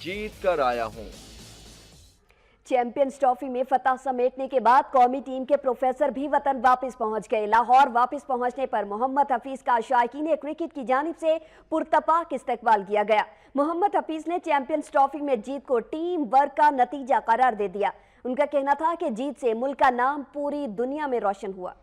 जीत कर आया हूँ। चैंपियंस ट्रॉफी में फतह समेटने के बाद कौमी टीम के प्रोफेसर भी वतन वापस पहुंच गए। लाहौर वापस पहुंचने पर मोहम्मद हफीज का शायकीन क्रिकेट की जानिब से पुरतपाक इस्तकबाल किया गया। मोहम्मद हफीज ने चैंपियंस ट्रॉफी में जीत को टीम वर्क का नतीजा करार दे दिया। उनका कहना था कि जीत से मुल्क का नाम पूरी दुनिया में रोशन हुआ।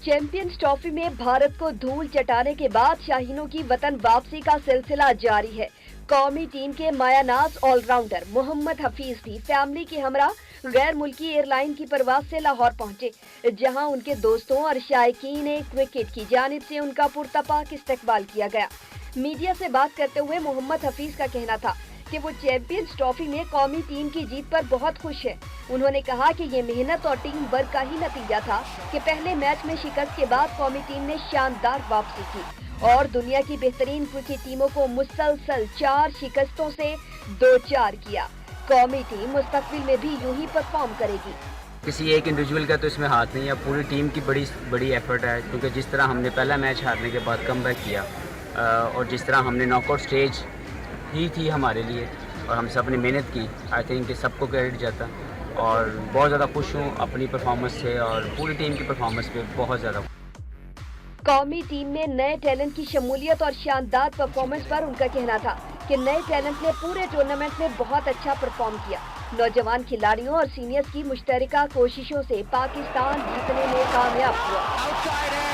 चैंपियंस ट्रॉफी में भारत को धूल चटाने के बाद शाहीनों की वतन वापसी का सिलसिला जारी है। कौमी टीम के मायानाज ऑलराउंडर मोहम्मद हफीज भी फैमिली के हमरा गैर मुल्की एयरलाइन की परवाज से लाहौर पहुंचे, जहां उनके दोस्तों और शायकीन क्रिकेट की जानिब से उनका पुरतपाक इस्तकबाल किया गया। मीडिया से बात करते हुए मोहम्मद हफीज का कहना था कि वो चैंपियंस ट्रॉफी में कौमी टीम की जीत पर बहुत खुश है। उन्होंने कहा कि ये मेहनत और टीम वर्क का ही नतीजा था कि पहले मैच में शिकस्त के बाद कौमी टीम ने शानदार वापसी की और दुनिया की बेहतरीन क्रिकेट टीमों को मुसलसल 4 शिकस्तों से 2-4 किया। कौमी टीम मुस्तकबिल में भी यूं ही परफॉर्म करेगी। किसी एक इंडिविजुअल का तो इसमें हाथ नहीं है, पूरी टीम की बड़ी एफर्ट है, क्योंकि जिस तरह हमने पहला मैच हारने के बाद कमबैक किया और जिस तरह हमने नॉकआउट स्टेज ही थी हमारे लिए और हम सब ने मेहनत की, आई थिंक कि सबको क्रेडिट जाता और बहुत ज़्यादा खुश हूँ अपनी परफॉर्मेंस से और पूरी टीम की परफॉर्मेंस पे बहुत ज़्यादा। कौमी टीम में नए टैलेंट की शमूलियत और शानदार परफॉर्मेंस पर उनका कहना था कि नए टैलेंट ने पूरे टूर्नामेंट में बहुत अच्छा परफॉर्म किया। नौजवान खिलाड़ियों और सीनियर्स की मुश्तरका कोशिशों से पाकिस्तान जीतने में कामयाब हुआ।